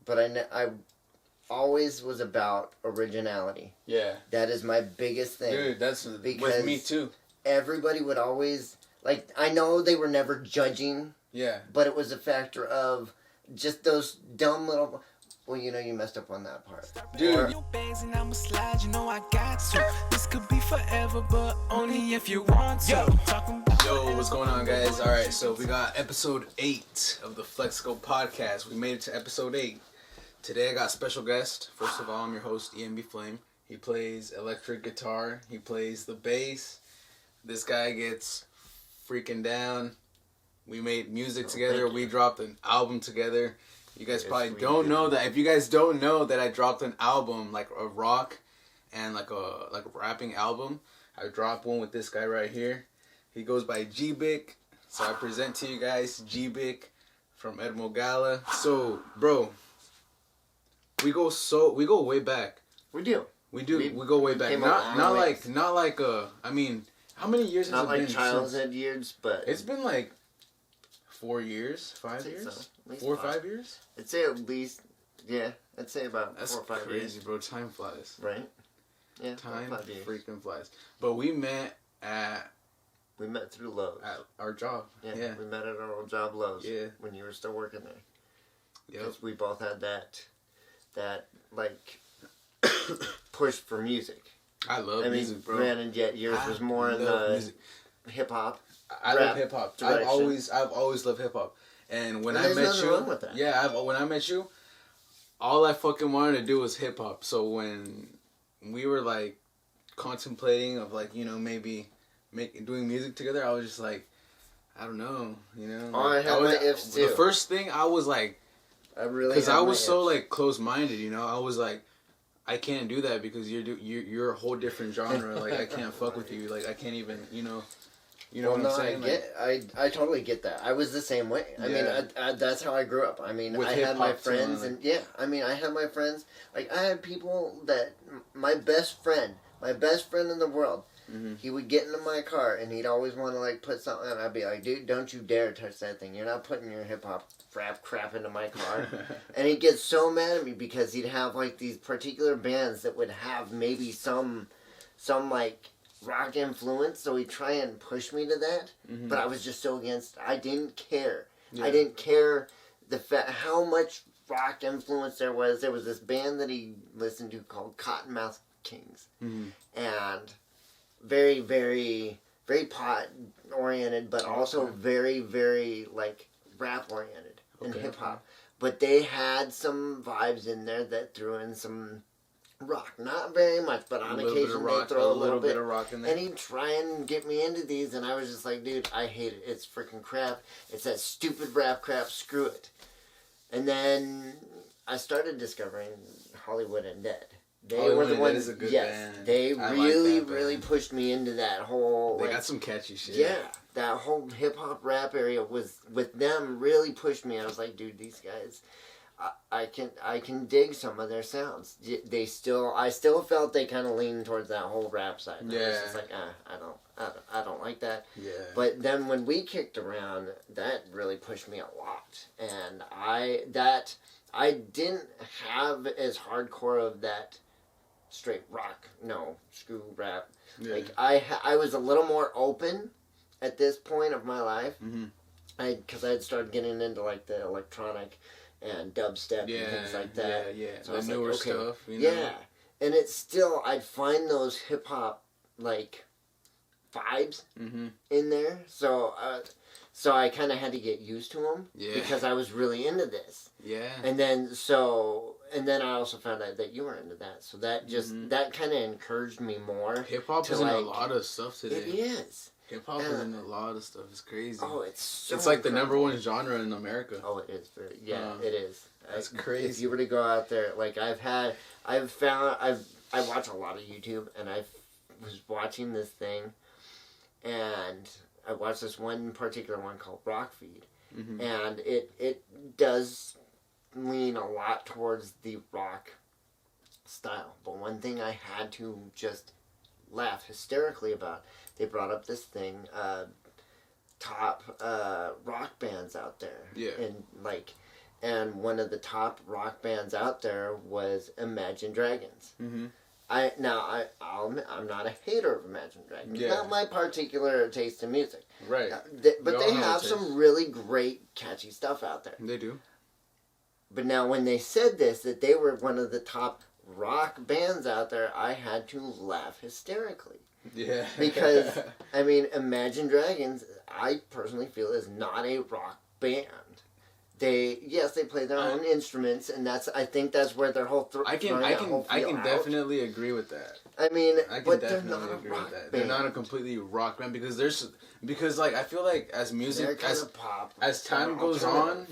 but I always was about originality. Yeah. That is my biggest thing. Dude, that's with me too. Everybody would always, like, I know they were never judging. Yeah. But it was a factor of just those dumb little... Well, you know you messed up on that part. Dude. This could be forever, but only if you want to. Yo, what's going on, guys? Alright, so we got episode 8 of the Phlexico Podcast. We made it to episode 8. Today I got a special guest. First of all, I'm your host, EMB Flame. He plays electric guitar. He plays the bass. This guy gets freaking down. We made music together. We dropped an album together. You guys probably don't know that. If you guys don't know that I dropped an album, like a rock and like a rapping album, I dropped one with this guy right here. He goes by G-Bic. So I present to you guys G-Bic from EDMOGALA. So, bro, we go way back. We do. We go way back. Not like I mean, how many years has it been? Not like childhood years, but it's been like 4 years, 5 years, so. 4 or 5 years. I'd say at least, yeah. I'd say about That's 4 or 5 crazy, years. bro. Time flies. Right? Yeah. Time freaking flies. But we met through Lowe's. At our job. Yeah. We met at our old job, Lowe's. Yeah. When you were still working there. Yep. Because we both had that like push for music. I love music, bro. Granted, yet yours was more in the hip hop. I love hip hop. I've always loved hip hop. And when I met you, wrong with that. when I met you, all I fucking wanted to do was hip hop. So when we were like contemplating of like, you know, maybe doing music together, I was just like, I don't know, you know. Oh, I had my ifs too. The first thing I was like, because I was so like close minded, you know. I was like, I can't do that because you're a whole different genre. Like I can't fuck with you. Like I can't even, you know. You know what I'm saying? I totally get that. I was the same way. I mean, that's how I grew up. I mean, I had my friends, I had my friends. Like, I had people that, my best friend in the world, he would get into my car, and he'd always want to, like, put something on. I'd be like, dude, don't you dare touch that thing. You're not putting your hip-hop rap crap into my car. And he'd get so mad at me because he'd have, like, these particular bands that would have maybe some like, rock influence, so he'd try and push me to that, but I was just so against it. I didn't care. I didn't care how much rock influence there was. There was this band that he listened to called Cottonmouth Kings, and very, very, very pot oriented, but also very, very like rap oriented and hip hop. But they had some vibes in there that threw in some rock, not very much, but on occasion they throw a little bit of rock in there. And he'd try and get me into these, and I was just like, dude, I hate it. It's freaking crap. It's that stupid rap crap. Screw it. And then I started discovering Hollywood Undead. They were the ones. Band. They really pushed me into that whole. They got some catchy shit. Yeah, that whole hip hop rap area was with them. Really pushed me. I was like, dude, these guys. I can dig some of their sounds. I still felt they kind of leaned towards that whole rap side. And I was just like, I don't like that. Yeah. But then when we kicked around, that really pushed me a lot, and I didn't have as hardcore of that straight rock. No, screw rap. Yeah. Like I was a little more open at this point of my life. Because I had started getting into like the electronic and dubstep and things like that. Yeah. So I was newer like, okay. stuff, you know? Yeah. And it's still, I'd find those hip-hop, like, vibes in there. So I kind of had to get used to them. Yeah. Because I was really into this. Yeah. And then I also found out that you were into that. So that just, that kind of encouraged me more. Hip-hop is in a lot of stuff today. It is. Hip-hop is in a lot of stuff. It's crazy. Oh, it's so It's like the number one genre in America. Oh, it is. It is. That's crazy. If you were to go out there, like I watch a lot of YouTube, and I was watching this thing, and I watched this one particular one called Rock Feed, and it does lean a lot towards the rock style. But one thing I had to just laugh hysterically about, they brought up this thing, top rock bands out there. Yeah. And like, and one of the top rock bands out there was Imagine Dragons. Mm-hmm. I'm not a hater of Imagine Dragons. Yeah. Not my particular taste in music. Right. But they have some really great, catchy stuff out there. They do. But now when they said this, that they were one of the top rock bands out there, I had to laugh hysterically. Yeah. Because, I mean, Imagine Dragons, I personally feel, is not a rock band. They play their own instruments, and I think that's where their whole I can definitely agree with that. I mean, but they're not a rock band. They're not a completely rock band because I feel like as music as time goes on,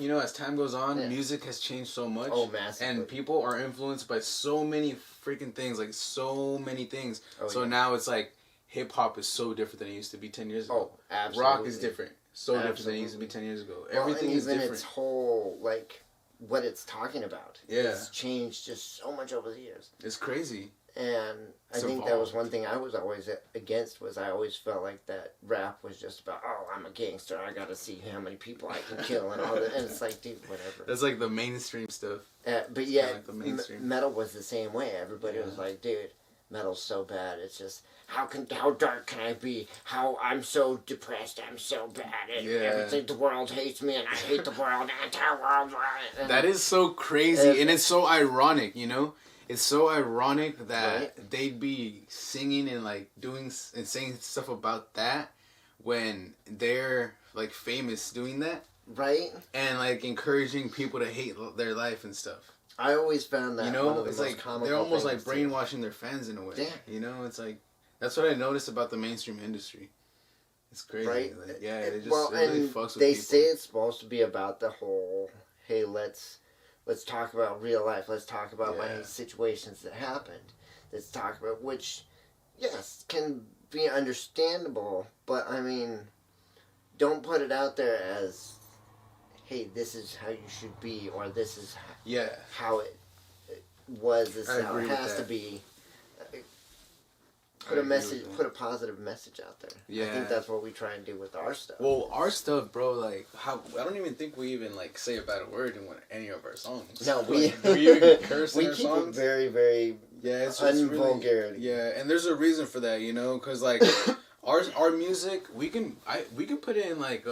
music has changed so much. Oh, massively. And people are influenced by so many freaking things, like so many things. So now it's like hip hop is so different than it used to be 10 years ago. Oh, absolutely. Rock is different. Different than it used to be 10 years ago. Everything is different. Its whole, like, what it's talking about. Yeah. It's changed just so much over the years. It's crazy. And I think that was one thing I was always against, was I always felt like that rap was just about, oh, I'm a gangster, I gotta see how many people I can kill and all that. And it's like, dude, whatever. That's like the mainstream stuff. But yeah, like metal was the same way. Everybody was like, dude, metal's so bad. It's just, how dark can I be? How I'm so depressed, I'm so bad. Everything, the world hates me and I hate the world. Anti-world. That is so crazy and it's so ironic, you know? It's so ironic that they'd be singing and like doing and saying stuff about that when they're like famous doing that. Right. And like encouraging people to hate their life and stuff. I always found that, one of the it's most like comical they're almost like things brainwashing their fans in a way. Yeah. You know, it's like that's what I noticed about the mainstream industry. It's crazy. Right. Like, it really fucks with they people. say it's supposed to be about the whole, hey, let's talk about real life. Let's talk about my situations that happened. Let's talk about, which, yes, can be understandable, but I mean, don't put it out there as, hey, this is how you should be, or this is how it was, this is how it has to be. Put a positive message out there. Yeah. I think that's what we try and do with our stuff. Well, our stuff, bro, like, I don't even think we even, like, say a bad word in any of our songs. No, we even curse in our keep songs. It very, very it's unvulgarity. Really, yeah, and there's a reason for that, you know, because, like, our music, we can put it in, like,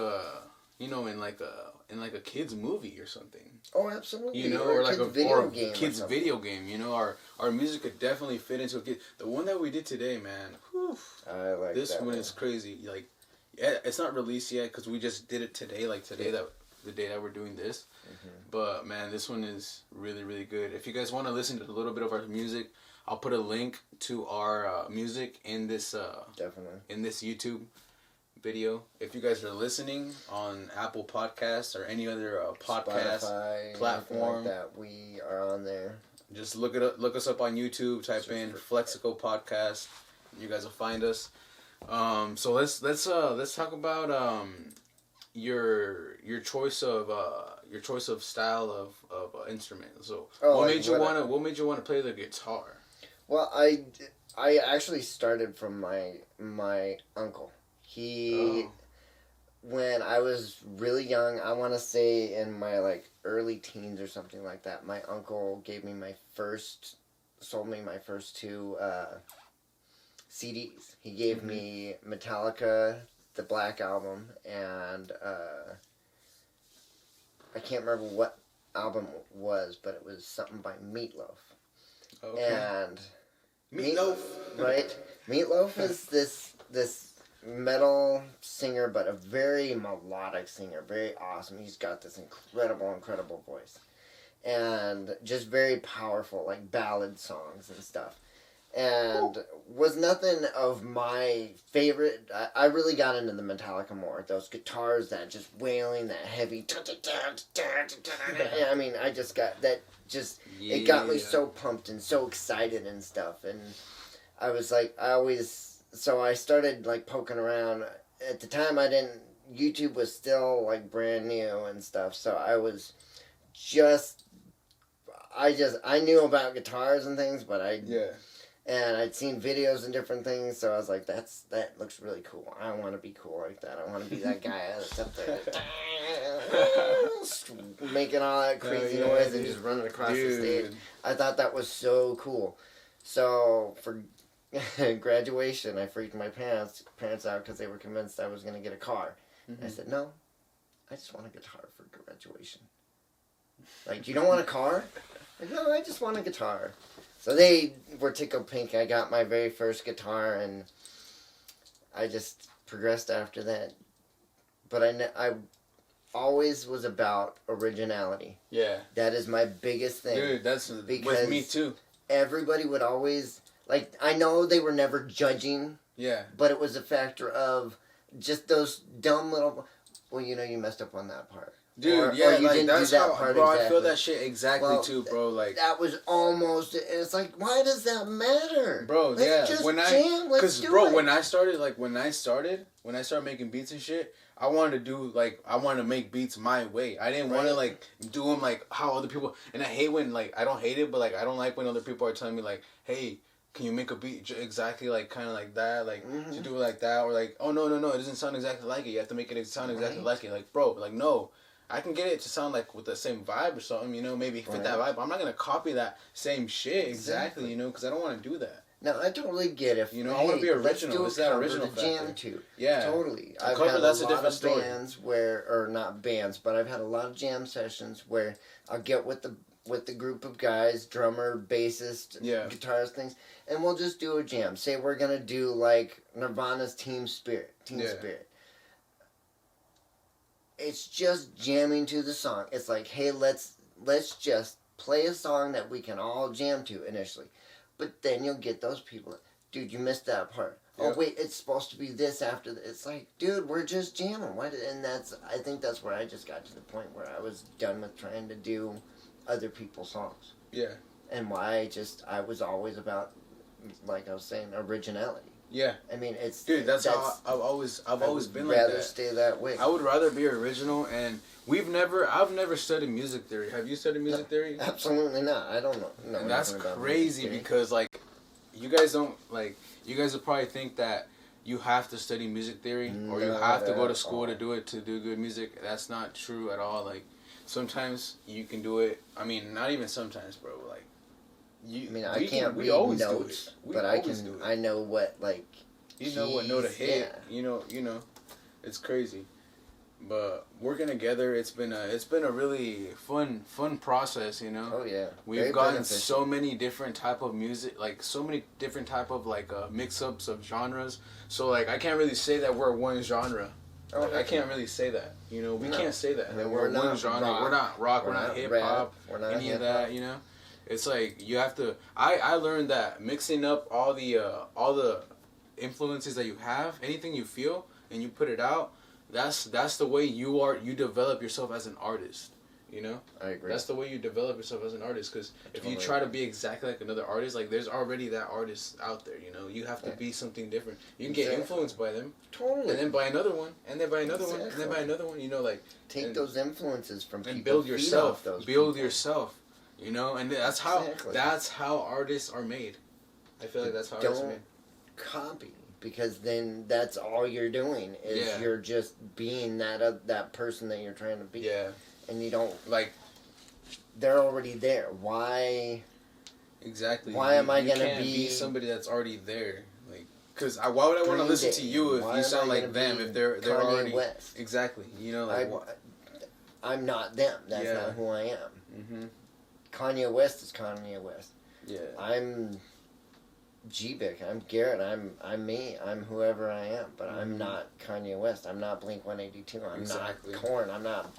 in like a kid's movie or something. Oh, absolutely. You know, or like a kid's video game. You know, our music could definitely fit into a kid. The one that we did today, man. Whew, I like this that one. Is crazy. Like, it's not released yet because we just did it today. Like today, the day that we're doing this. Mm-hmm. But man, this one is really, really good. If you guys want to listen to a little bit of our music, I'll put a link to our music in this definitely in this YouTube video. If you guys are listening on Apple Podcasts or any other podcast Spotify, platform, like that, we are on there. Just look us up on YouTube. Type in Phlexico Podcast. You guys will find us. So let's talk about your choice of style of instrument. So what made you want to play the guitar? Well, I actually started from my uncle. When I was really young, I want to say in my like early teens or something like that, my uncle sold me my first two CDs. He gave me Metallica, the Black Album, and I can't remember what album it was, but it was something by Meatloaf. Okay. And Meatloaf, right? Meatloaf is this metal singer, but a very melodic singer, very awesome. He's got this incredible voice, and just very powerful, like ballad songs and stuff. And was nothing of my favorite. I really got into the Metallica more. Those guitars, that just wailing, that heavy. I mean, I just got that. It got me so pumped and so excited and stuff. And I was like, so I started like poking around. At the time, YouTube was still like brand new and stuff. So I knew about guitars and things, but and I'd seen videos and different things. So I was like, that looks really cool. I want to be cool like that. I want to be that guy that's up there. making all that crazy noise and just running across the stage. I thought that was so cool. So for graduation, I freaked my parents out because they were convinced I was going to get a car. Mm-hmm. I said, no, I just want a guitar for graduation. Like, you don't want a car? Like, no, I just want a guitar. So they were tickled pink. I got my very first guitar, and I just progressed after that. But I always was about originality. Yeah. That is my biggest thing. Dude, that's with me too. Everybody would always, like, I know they were never judging. Yeah. But it was a factor of just those dumb little, well, you know, you messed up on that part. Dude, or yeah, you like, didn't that's do that how, part bro, exactly. I feel that shit exactly too, bro. Like, that was almost, it's like, why does that matter? Bro, Let's just jam, let's do it. When I started making beats and shit, I wanted to make beats my way. I didn't want to, like, do them, like, how other people, and I hate when, like, I don't hate it, but, like, I don't like when other people are telling me, like, hey, can you make a beat exactly, like, kind of like that, like, to do it like that, or, like, oh, no, it doesn't sound exactly like it, you have to make it sound exactly like it, like, bro, like, no. I can get it to sound like with the same vibe or something, you know, maybe fit that vibe. I'm not going to copy that same shit exactly, you know, because I don't want to do that. No, I totally get it. You know, I want to be original. It's that original factor. Jam to. Yeah. Totally. I've had a lot of bands where, or not bands, but I've had a lot of jam sessions where I'll get with the group of guys, drummer, bassist, guitarist, things, and we'll just do a jam. Say we're going to do, like, Nirvana's Team Spirit. It's just jamming to the song. It's like, hey, let's just play a song that we can all jam to initially. But then you'll get those people, dude, you missed that part. Yep. Oh, wait, it's supposed to be this after this. It's like, dude, we're just jamming. I think that's where I just got to the point where I was done with trying to do other people's songs. Yeah. And why I was always about, like I was saying, originality. Yeah. I mean, that's how I've always been like that. I'd rather stay that way. I would rather be original, and I've never studied music theory. Have you studied music theory? Absolutely not. I don't know. And that's crazy because, like, you guys will probably think that you have to study music theory or you have to go to school to do good music. That's not true at all. Like, sometimes you can do it. I mean, not even sometimes, bro. Like, I can't read notes, but I know what, like, you know what note to hit. Yeah. You know, it's crazy. But working together, it's been a really fun process, you know. Oh yeah. We've gotten so many different type of music, like so many different type of like mix-ups of genres. So like I can't really say that we're one genre. Oh, like, I can't really say that. You know, we can't say that. We're one genre. Rock. We're not rock. We're not hip hop. We're not any of that. You know, it's like you have to. I learned that mixing up all the influences that you have, anything you feel, and you put it out. That's the way you develop yourself as an artist, you know? I agree. That's the way you develop yourself as an artist, because if you try to be exactly like another artist, like there's already that artist out there, you know? You have to be something different. You can get influenced by them. Totally. And then by another one, and then by another one, and then by another one, you know, like... Take those influences from people. And build yourself. Build yourself, you know? And that's how artists are made. I feel like that's how artists are made. Copy. Because then that's all you're doing is you're just being that person that you're trying to be. Yeah. And you don't... Like... They're already there. Why... Exactly. Why am I going to be somebody that's already there? Like... Because why would I want to listen to you if you sound like them? If they're already... West. Exactly. You know, like... I'm not them. That's not who I am. Mm-hmm. Kanye West is Kanye West. Yeah. I'm... G-Bic, I'm Garrett, I'm me, I'm whoever I am, but I'm not Kanye West, I'm not Blink-182, I'm not Korn, I'm not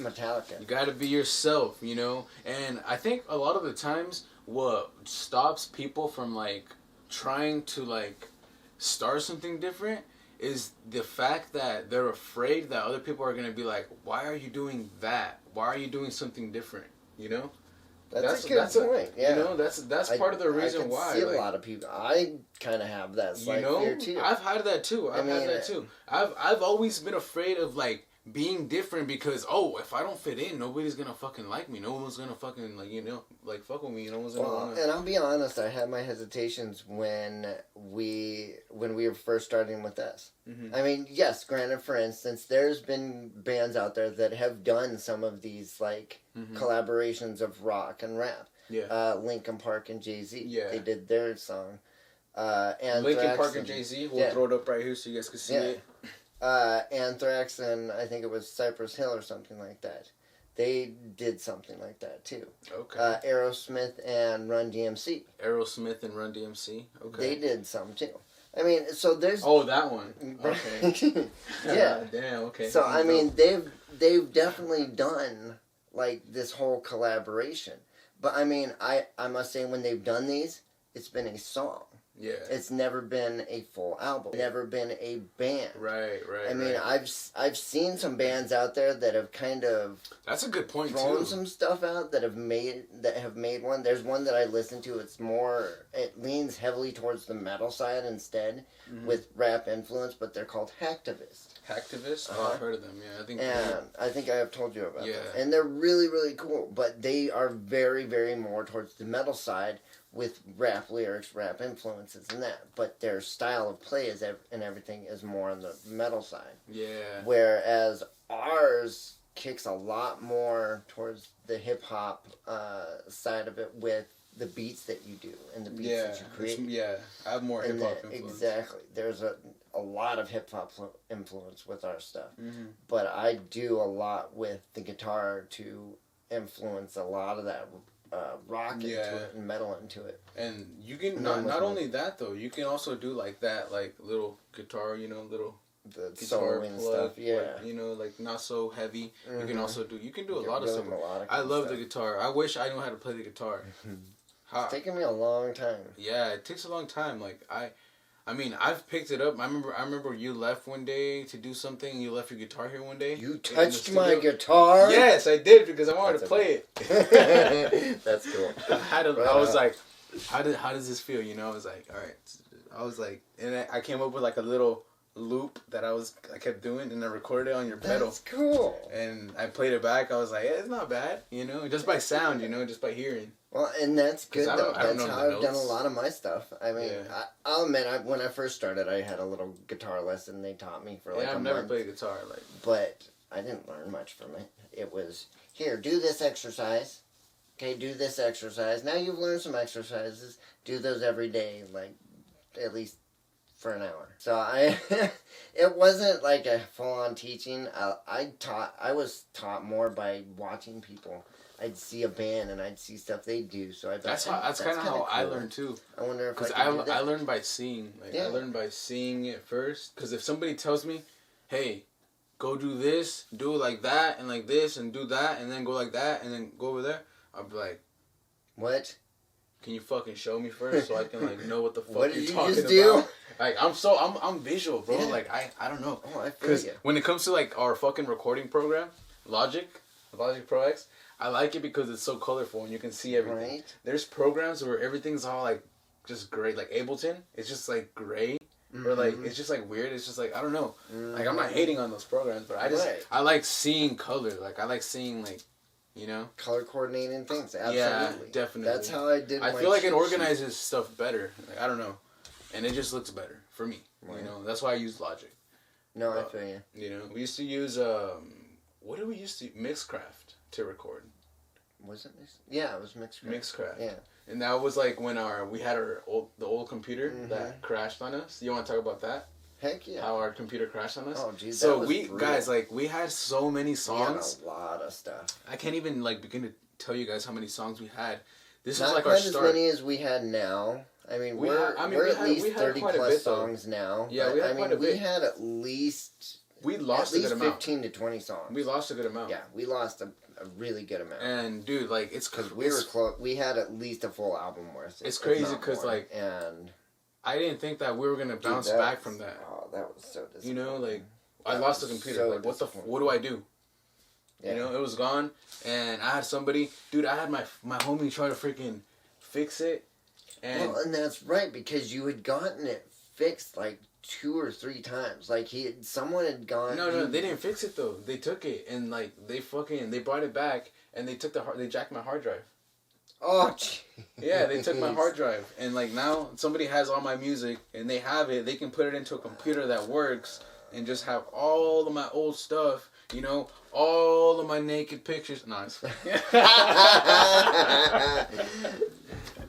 Metallica. You gotta be yourself, you know, and I think a lot of the times what stops people from, like, trying to, like, start something different is the fact that they're afraid that other people are gonna be like, why are you doing that? Why are you doing something different, you know? That's a good point. You know, that's part of the reason why. I see a lot of people. I kind of have that slight fear too. I've had that too. I've always been afraid of like being different because, oh, if I don't fit in, nobody's gonna fucking like me. No one's gonna fucking, like, you know, like, fuck with me. No one's gonna wanna... And I'll be honest, I had my hesitations when we were first starting with this. Mm-hmm. I mean, yes, granted, for instance, there's been bands out there that have done some of these, like, collaborations of rock and rap. Yeah. Linkin Park and Jay-Z. Yeah. They did their song. And Linkin Park and Jay-Z. We'll throw it up right here so you guys can see it. Anthrax and I think it was Cypress Hill or something like that. They did something like that too. Okay. Aerosmith and Run DMC. Aerosmith and Run DMC. Okay. They did some too. I mean, so there's... Oh, that one. Okay. Yeah. Damn, okay. So, I mean, they've definitely done, like, this whole collaboration. But, I mean, I must say, when they've done these, it's been a song. Yeah. It's never been a full album. Never been a band. Right. I mean, I've seen some bands out there that have kind of... That's a good point, thrown some stuff out that have made one. There's one that I listen to. It's more... It leans heavily towards the metal side instead, with rap influence, but they're called Hacktivist. Hacktivist? Oh, I've heard of them, yeah. I think I have told you about them. Yeah. And they're really, really cool, but they are very, very more towards the metal side, with rap lyrics, rap influences and that. But their style of play and everything is more on the metal side. Yeah. Whereas ours kicks a lot more towards the hip-hop side of it with the beats that you do and the beats that you create. I have more hip-hop influence. Exactly. There's a lot of hip-hop influence with our stuff. Mm-hmm. But I do a lot with the guitar to influence a lot of that rock into it and metal into it. And you can not only that though, you can also do like that, like little guitar, little the guitar soloing stuff, like, like not so heavy. Mm-hmm. You can do a lot of stuff. I love the guitar. I wish I knew how to play the guitar. It's taken me a long time. Yeah, it takes a long time. Like I mean, I've picked it up. I remember you left one day to do something. You left your guitar here one day. You touched my guitar? Yes, I did because I wanted to play it. That's cool. I was like, how does this feel? I was like, all right. I was like, and I came up with like a little loop that I kept doing, and I recorded it on your pedal. That's cool. And I played it back. I was like, yeah, it's not bad. Just by sound. Just by hearing. Well, and that's good, though. That's how I've done a lot of my stuff. I mean, I'll admit, when I first started, I had a little guitar lesson they taught me for like a month. I've never played guitar. But I didn't learn much from it. It was, here, do this exercise. Okay, do this exercise. Now you've learned some exercises. Do those every day, like, at least for an hour. So it wasn't like a full-on teaching. I was taught more by watching people. I'd see a band and I'd see stuff they do. So that's kind of how cool. I learned too. I wonder if I learned by seeing. I learned by seeing it first. Because if somebody tells me, "Hey, go do this, do it like that, and like this, and do that, and then go like that, and then go over there," I'll be like, "What? Can you fucking show me first so I can like know what the fuck what you're did you talking just about?" Do? Like I'm visual, bro. Yeah. Like I don't know. Oh, I feel Because you. when it comes to like our fucking recording program, Logic Pro X. I like it because it's so colorful and you can see everything. Right. There's programs where everything's all like just gray, like Ableton. It's just like gray, or like it's just like weird. It's just like I don't know. Like I'm not hating on those programs, but I like seeing color. Like I like seeing like, color coordinating things. Absolutely. Yeah, definitely. That's how I did. I feel like it organizes stuff better. Like I don't know, and it just looks better for me. Right. That's why I use Logic. No, I feel you. We used to use what did we used to Mixcraft to record. Was it Mixcraft? Yeah, it was Mixcraft. Mixcraft. Yeah. And that was like when we had the old computer that crashed on us. You want to talk about that? Heck yeah. How our computer crashed on us? Oh, geez, so that was brutal. Guys, like we had so many songs. We had a lot of stuff. I can't even like begin to tell you guys how many songs we had. This Not was like quite our start. as many as we had now. I mean, we're at least 30 plus songs now. Yeah, we had quite a bit. We had at least... We lost a good amount. 15 to 20 songs. We lost a good amount. Yeah, we lost a really good amount. And dude, like it's because we were close. We had at least a full album worth. It's crazy because like, and I didn't think that we were gonna bounce back from that. Oh, that was so disappointing. Like I lost the computer. So like what do I do? Yeah. It was gone, and I had somebody. Dude, I had my homie try to freaking fix it. And that's right because you had gotten it fixed like 2 or 3 times. Like someone had gone. No, they didn't fix it though. They took it and like they brought it back and they took they jacked my hard drive. Oh, geez. Yeah, they took my hard drive and like now somebody has all my music and they have it. They can put it into a computer that works and just have all of my old stuff. You know, all of my naked pictures. No,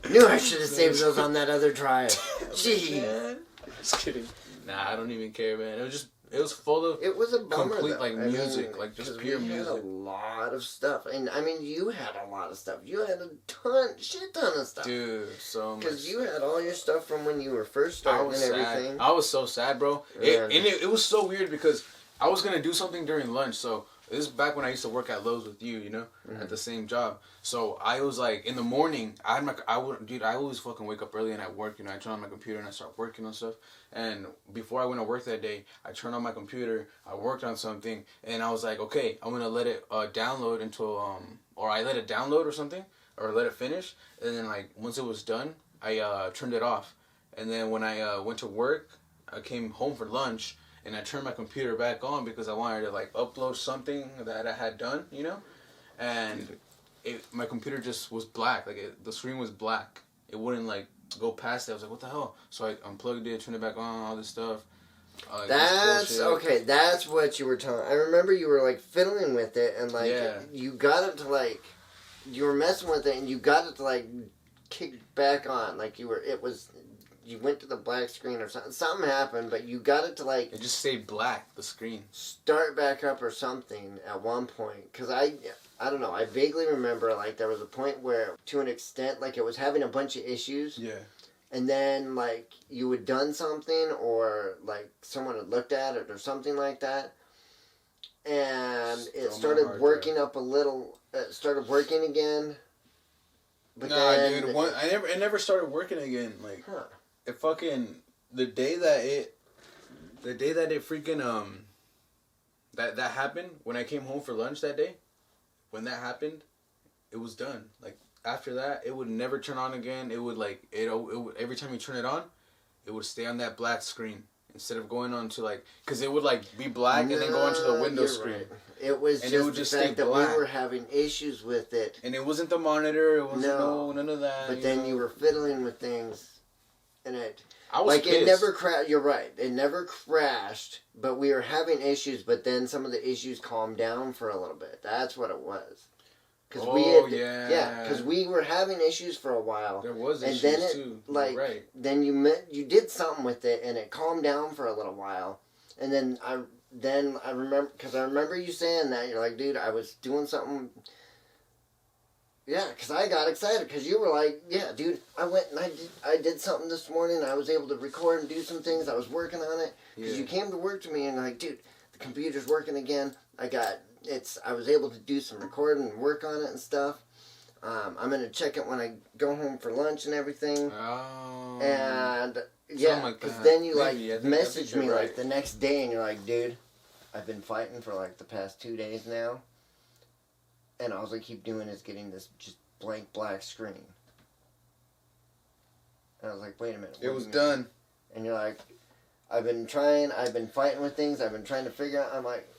Knew I should have saved those on that other drive. Gee. Just kidding. Nah, I don't even care, man. It was full of. It was a bummer, complete though. like music, like just pure we music. Had a lot of stuff, and I mean, you had a lot of stuff. You had a shit ton of stuff, dude. So much. Because you had all your stuff from when you were first starting and everything. I was so sad, bro. It was so weird because I was gonna do something during lunch, so. This is back when I used to work at Lowe's with you, you know, at the same job. So I was like, in the morning, I always fucking wake up early and I work, you know, I turn on my computer and I start working on stuff. And before I went to work that day, I turned on my computer, I worked on something, and I was like, okay, I'm gonna let it download into or I let it download or something, or let it finish, and then like once it was done, I turned it off. And then when I went to work, I came home for lunch. And I turned my computer back on because I wanted to like upload something that I had done, you know, and my computer just was black. Like the screen was black. It wouldn't like go past it. I was like, what the hell? So I unplugged it, turned it back on, all this stuff. That's okay. That's what you were telling. I remember you were like fiddling with it, and like you got it to like you were messing with it, and you got it to like kick back on. Like you went to the black screen or something. Something happened, but you got it to like... It just stayed black, the screen. Start back up or something at one point. Because I don't know, I vaguely remember like there was a point where, to an extent, like it was having a bunch of issues. Yeah. And then like you had done something or like someone had looked at it or something like that. And it started working up a little... It started working again. But then... Dude, it never started working again. Like... Huh. It fucking the day that it freaking that happened when I came home for lunch that day, when that happened, it was done. Like after that, it would never turn on again. It would like it would, every time you turn it on, it would stay on that black screen instead of going on to like because it would like be black and then go onto the window screen. Right. It was just the fact that we were having issues with it, and it wasn't the monitor. It wasn't none of that. But then you were fiddling with things. And I was pissed. It never crashed. You're right. It never crashed, but we were having issues. But then some of the issues calmed down for a little bit. That's what it was. Because we were having issues for a while. There was issues and then too. Right. Then you did something with it, and it calmed down for a little while. And then I remember because I remember you saying that you're like, dude, I was doing something. Yeah, because I got excited because you were like, yeah, dude, I went and I did something this morning. I was able to record and do some things. I was working on it because you came to work to me and like, dude, the computer's working again. I was able to do some recording and work on it and stuff. I'm going to check it when I go home for lunch and everything. Oh. And yeah, because then you messaged me like the next day and you're like, dude, I've been fighting for like the past 2 days now. And all I keep doing is getting this just blank black screen. And I was like, wait a minute. It was done. And you're like, I've been fighting with things, I've been trying to figure out, I'm like,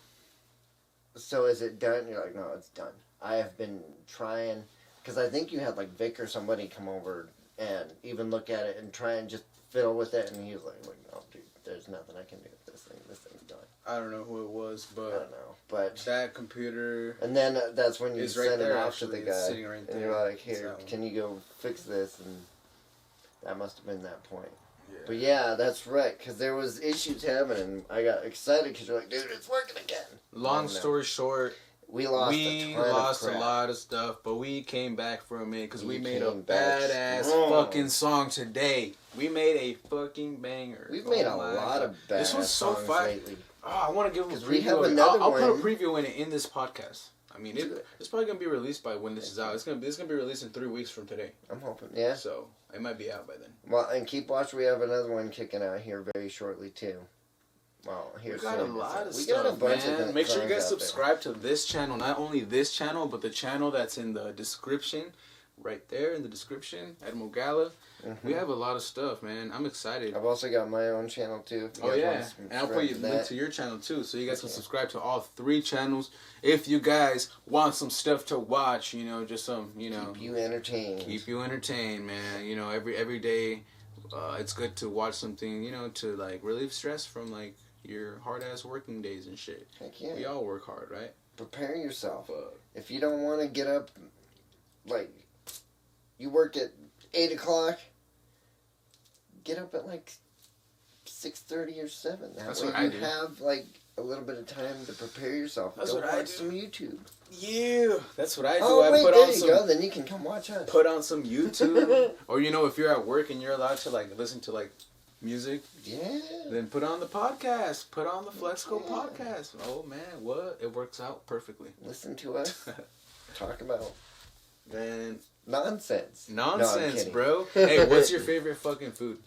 so is it done? You're like, no, it's done. I have been trying, because I think you had like Vic or somebody come over and even look at it and try and just fiddle with it, and he was like, no, dude, there's nothing I can do with this thing. This thing's done. I don't know who it was, but... I don't know, but... That computer... And then that's when you send it off to the guy, right and you're like, here, can you go fix this? And that must have been that point. Yeah. But yeah, that's right, because there was issues happening, and I got excited because you're like, dude, it's working again. Long story short... We lost a lot of stuff, but we came back from it because we made a badass fucking song today. We made a fucking banger. We've made a lot of badass This was so fun. Lately. Oh, I want to give them a preview. I'll put a preview in this podcast. I mean, it's probably gonna be released by when this is out. It's gonna be released in 3 weeks from today. I'm hoping. Yeah. So it might be out by then. Well, and keep watching. We have another one kicking out here very shortly too. Well, we got a lot of stuff, man. Make sure you guys subscribe to this channel. Not only this channel, but the channel that's in the description right there in the description. EDMOGALA. We have a lot of stuff, man. I'm excited. I've also got my own channel too. Oh yeah, and I'll put you link to your channel too, so you guys can subscribe to all 3 channels. If you guys want some stuff to watch, just some, keep you entertained. Keep you entertained, man. Every day, it's good to watch something, to like relieve stress from like your hard ass working days and shit. Heck yeah. We all work hard, right? Prepare yourself. If you don't want to get up, like you work at 8 o'clock. Get up at like 6:30 or 7. That way you have like a little bit of time to prepare yourself. That's Go what I watch do. some YouTube. Yeah, that's what I do. Oh, I wait, put there on you some, go. Then you can come watch us. Put on some YouTube. Or if you're at work and you're allowed to like listen to like music. Yeah. Then put on the podcast. Put on the Phlexico Podcast. Oh man, what? It works out perfectly. Listen to us. Talk about nonsense. No, bro. Hey, what's your favorite fucking food?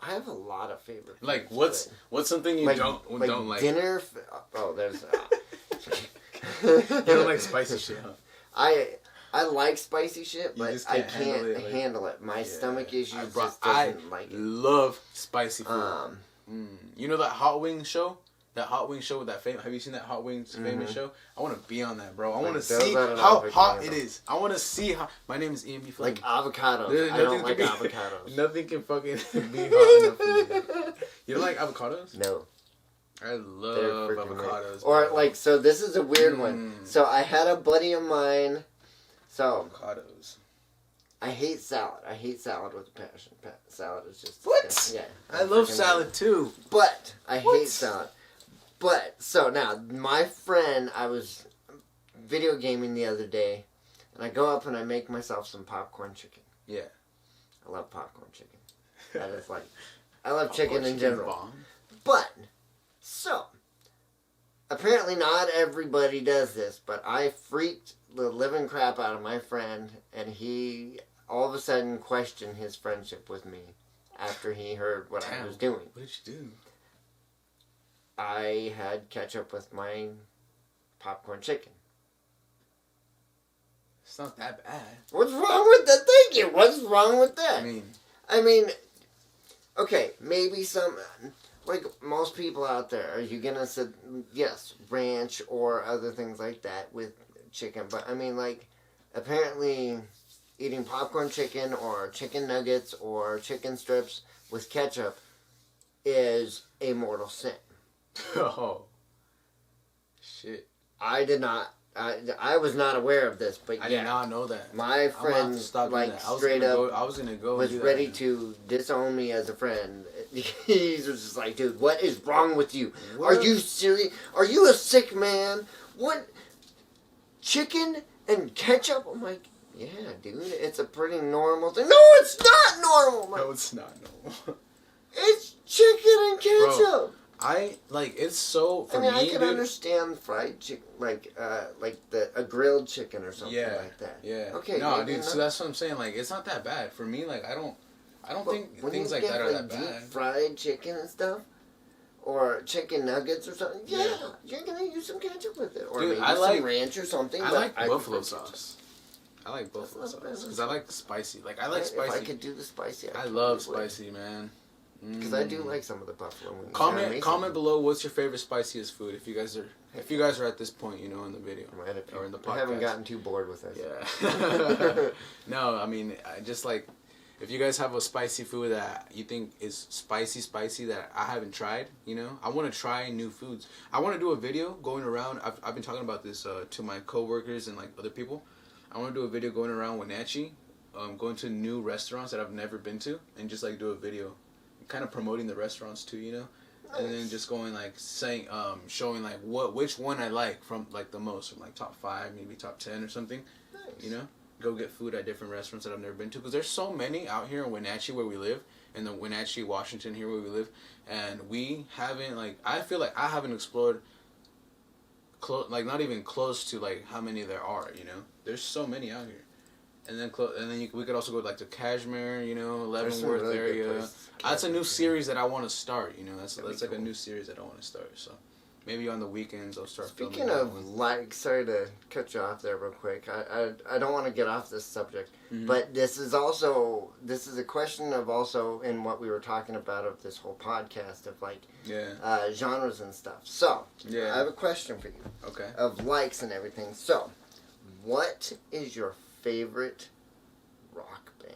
I have a lot of favorite foods. Like, what's something you don't like? Dinner? There's... You don't like spicy shit, huh? I like spicy shit, but I can't handle it. My stomach issues just doesn't like it. I love spicy food. You know that hot wing show? That hot wing show with that have you seen that hot wings famous show? I want to be on that, bro. I want to see how hot it is. I want to see how. My name is Ian B. Flynn. Like avocados. I don't like avocados. Nothing can fucking be hot enough for me. You don't like avocados? No. I love avocados. Or like, so this is a weird one. So I had a buddy of mine. So avocados. I hate salad. I hate salad with a passion. Salad is just what? Yeah. I love salad too. But I hate salad. But, so now, my friend, I was video gaming the other day, and I go up and I make myself some popcorn chicken. Yeah. I love popcorn chicken. That is like, I love chicken in general. Bomb. But, so, apparently not everybody does this, but I freaked the living crap out of my friend, and he all of a sudden questioned his friendship with me after he heard what I was doing. What did you do? I had ketchup with my popcorn chicken. It's not that bad. What's wrong with that? Thank you. What's wrong with that? I mean, okay, maybe like most people out there, are you going to say, yes, ranch or other things like that with chicken? But I mean, like, apparently eating popcorn chicken or chicken nuggets or chicken strips with ketchup is a mortal sin. Oh. Shit. I did not. I was not aware of this, but I did not know that. My friend, like, straight up, I was gonna go was ready to disown me as a friend. He was just like, dude, what is wrong with you? What? Are you serious? Are you a sick man? What? Chicken and ketchup? I'm like, yeah, dude, it's a pretty normal thing. No, it's not normal. No, it's not normal. It's chicken and ketchup. Bro. It's so, for me, I can understand fried chicken, like a grilled chicken or something like that. Yeah. Okay. No, dude, so that's what I'm saying. Like, it's not that bad. For me, like, I don't think things like that are that bad. Deep fried chicken and stuff, or chicken nuggets or something, you're going to use some ketchup with it. Or dude, maybe some ranch or something. I like buffalo sauce. I like buffalo sauce. Because I like spicy. Like, I like spicy. If I could do the spicy, I love spicy, man. Because I do like some of the buffalo wings. Comment below what's your favorite spiciest food if you guys are at this point, in the video or in the podcast. I haven't gotten too bored with it. Yeah. No, I mean, I just like, if you guys have a spicy food that you think is spicy that I haven't tried, I want to try new foods. I want to do a video going around. I've been talking about this to my coworkers and like other people. I want to do a video going around Wenatchee, going to new restaurants that I've never been to, and just like do a video. Kind of promoting the restaurants too, nice. And then just going like saying, showing like which one I like from like the most, from like top 5, maybe top 10 or something. Nice. Go get food at different restaurants that I've never been to, because there's so many out here in Wenatchee where we live, in the Wenatchee, Washington here where we live, and we haven't I feel like I haven't explored, not even close to like how many there are. There's so many out here. And then we could also go like to Kashmir, Leavenworth really area. That's a new series that I want to start. That's like a new series that I want to start. So maybe on the weekends I'll start. Speaking of like, sorry to cut you off there real quick. I don't want to get off this subject, but this is a question of also in what we were talking about of this whole podcast of like genres and stuff. So I have a question for you. Okay. Of likes and everything. So, what is your favorite rock band?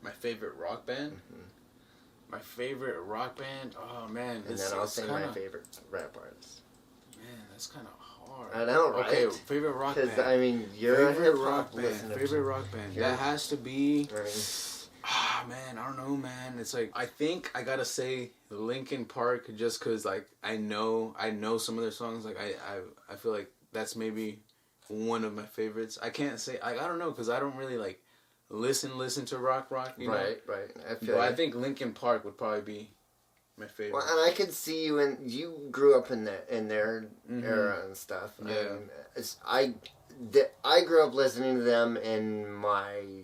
My favorite rock band? Mm-hmm. My favorite rock band? Oh, man. And then I'll say my favorite rap artist. Man, that's kind of hard. I know, right? Okay, favorite rock band. Because, I mean, you're favorite a rock band. Favorite rock band. That has to be... man, I don't know, man. It's like, I think I gotta say Linkin Park just because, like, I know some of their songs. Like, I feel like that's maybe one of my favorites. I can't say... I don't know, because I don't really, like... listen to rock, you know? Right. I think Linkin Park would probably be my favorite. Well, and I could see you grew up in their era and stuff. Yeah. I grew up listening to them in my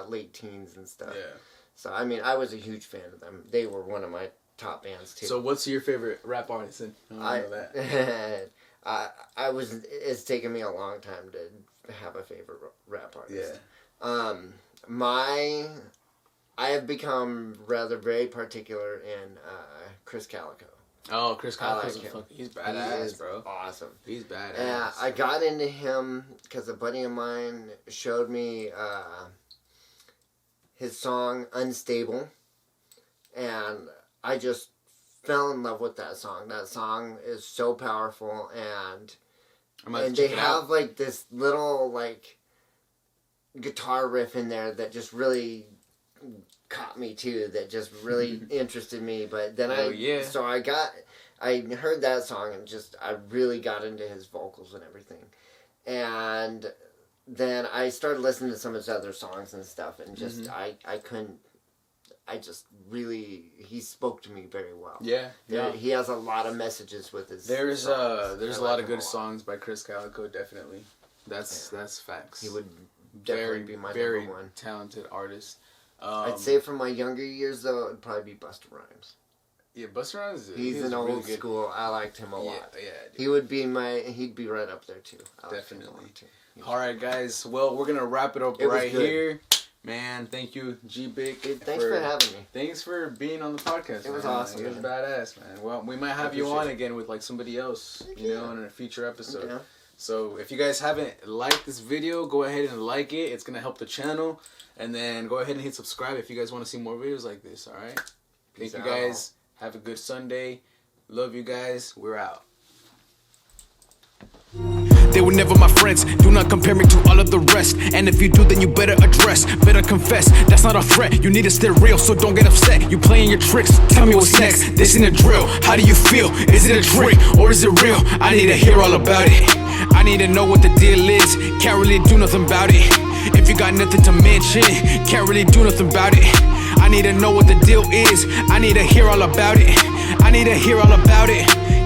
late teens and stuff. Yeah. So I mean, I was a huge fan of them. They were one of my top bands too. So what's your favorite rap artist? I know that. It's taken me a long time to have a favorite rap artist. Yeah. I have become rather very particular in Chris Calico. Oh, Chris Calico. He's badass, bro. Awesome. He's badass. Yeah, I got into him because a buddy of mine showed me his song Unstable, and I just fell in love with that song. That song is so powerful, and they have like this little like guitar riff in there that just really caught me too. That just really interested me. But then I heard that song and just I really got into his vocals and everything. And then I started listening to some of his other songs and stuff, and just he spoke to me very well. Yeah. He has a lot of messages with his There's a lot of good songs by Chris Calico, definitely. That's facts. He would definitely be my number one. Very talented artist. I'd say from my younger years, though, it'd probably be Busta Rhymes. Yeah, Busta Rhymes. He's an old really school. I liked him a lot. Yeah. He'd be right up there too. Definitely. All right, guys. Well, we're gonna wrap it up here. Man, thank you, G-Big. Thanks for having me. Thanks for being on the podcast. It was awesome. It was badass, man. Well, we might have you on again with like somebody else, in a future episode. Yeah. So if you guys haven't liked this video, go ahead and like it. It's gonna help the channel. And then go ahead and hit subscribe if you guys want to see more videos like this. All right. Thank you guys. Have a good Sunday. Love you guys. We're out. They were never my friends. Do not compare me to all of the rest. And if you do, then you better confess. That's not a threat. You need to stay real, so don't get upset. You playing your tricks. Tell me what's next. This ain't a drill. How do you feel? Is it a trick or is it real? I need to hear all about it. I need to know what the deal is. Can't really do nothing about it. If you got nothing to mention, can't really do nothing about it. I need to know what the deal is. I need to hear all about it.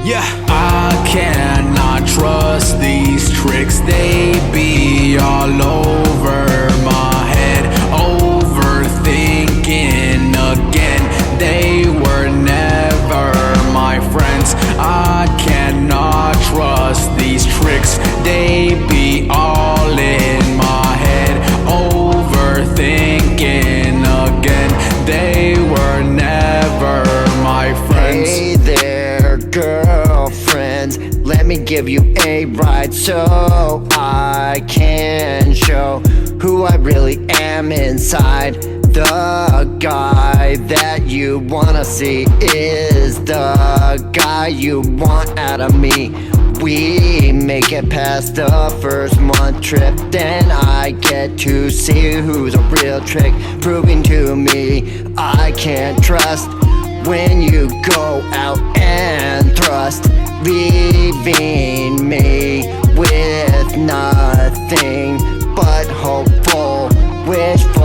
Yeah. I cannot trust these tricks. They be all over my head. Overthinking again. They were never my friends. I cannot trust these tricks. They be all in my head. Overthinking again. They were never my friends. Hey there, girlfriends. Let me give you a ride so I can show who I really am inside. The guy that you wanna see is the guy you want out of me. We make it past the first month trip, then I get to see who's a real trick, proving to me I can't trust when you go out and thrust, leaving me with nothing but hopeful, wishful